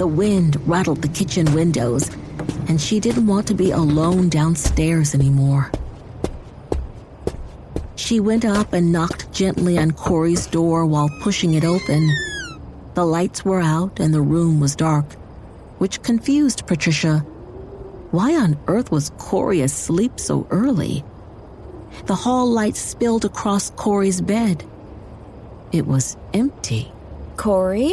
The wind rattled the kitchen windows, and she didn't want to be alone downstairs anymore. She went up and knocked gently on Corey's door while pushing it open. The lights were out and the room was dark, which confused Patricia. Why on earth was Corey asleep so early? The hall light spilled across Corey's bed. It was empty. Corey?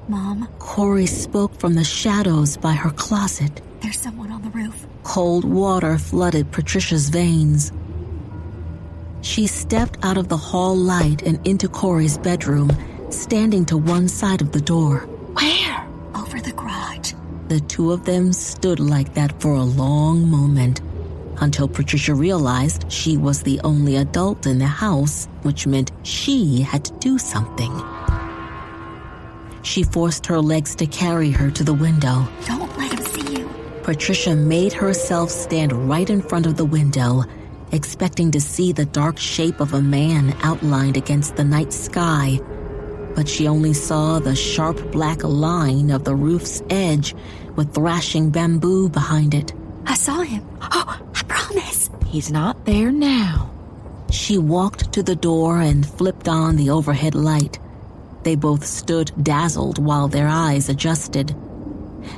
Mom? Corey spoke from the shadows by her closet. There's someone on the roof. Cold water flooded Patricia's veins. She stepped out of the hall light and into Corey's bedroom, standing to one side of the door. Where? Over the garage. The two of them stood like that for a long moment, until Patricia realized she was the only adult in the house, which meant she had to do something. She forced her legs to carry her to the window. Don't let him see you. Patricia made herself stand right in front of the window, expecting to see the dark shape of a man outlined against the night sky, but she only saw the sharp black line of the roof's edge with thrashing bamboo behind it. I saw him. Oh, I promise. He's not there now. She walked to the door and flipped on the overhead light. They both stood dazzled while their eyes adjusted.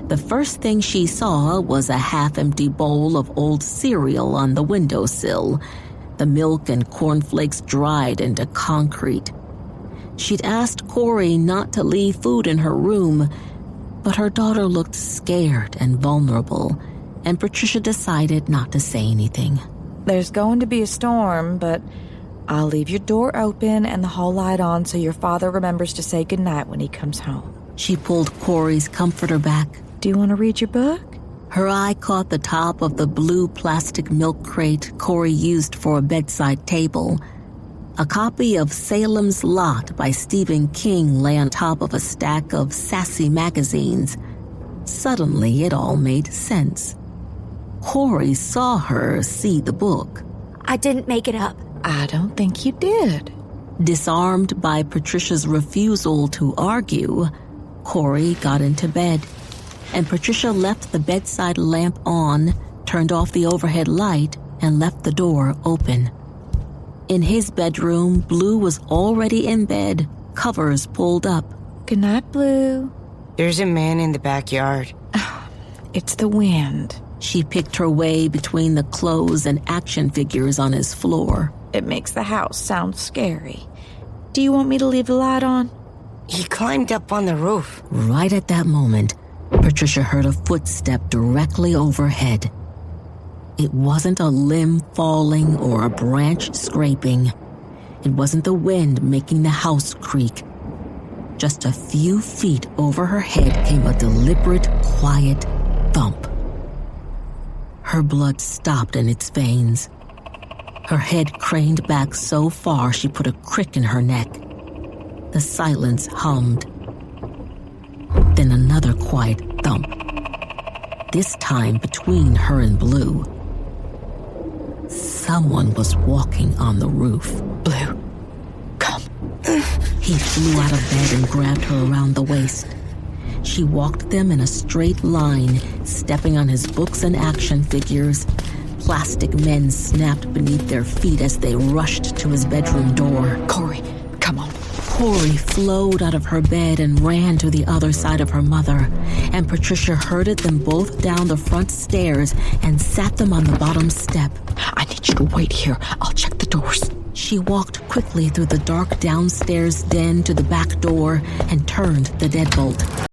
The first thing she saw was a half-empty bowl of old cereal on the windowsill, the milk and cornflakes dried into concrete. She'd asked Corey not to leave food in her room, but her daughter looked scared and vulnerable, and Patricia decided not to say anything. There's going to be a storm, but I'll leave your door open and the hall light on so your father remembers to say goodnight when he comes home. She pulled Corey's comforter back. Do you want to read your book? Her eye caught the top of the blue plastic milk crate Corey used for a bedside table. A copy of Salem's Lot by Stephen King lay on top of a stack of sassy magazines. Suddenly, it all made sense. Corey saw her see the book. I didn't make it up. I don't think you did. Disarmed by Patricia's refusal to argue, Corey got into bed, and Patricia left the bedside lamp on, turned off the overhead light, and left the door open. In his bedroom, Blue was already in bed, covers pulled up. Good night, Blue. There's a man in the backyard. It's the wind. She picked her way between the clothes and action figures on his floor. It makes the house sound scary. Do you want me to leave the light on? He climbed up on the roof. Right at that moment, Patricia heard a footstep directly overhead. It wasn't a limb falling or a branch scraping. It wasn't the wind making the house creak. Just a few feet over her head came a deliberate, quiet thump. Her blood stopped in its veins. Her head craned back so far she put a crick in her neck. The silence hummed. Then another quiet thump. This time between her and Blue. Someone was walking on the roof. Blue, come. He flew out of bed and grabbed her around the waist. She walked them in a straight line, stepping on his books and action figures. Plastic men snapped beneath their feet as they rushed to his bedroom door. Corey, come on. Corey flowed out of her bed and ran to the other side of her mother, and Patricia herded them both down the front stairs and sat them on the bottom step. I need you to wait here. I'll check the doors. She walked quickly through the dark downstairs den to the back door and turned the deadbolt.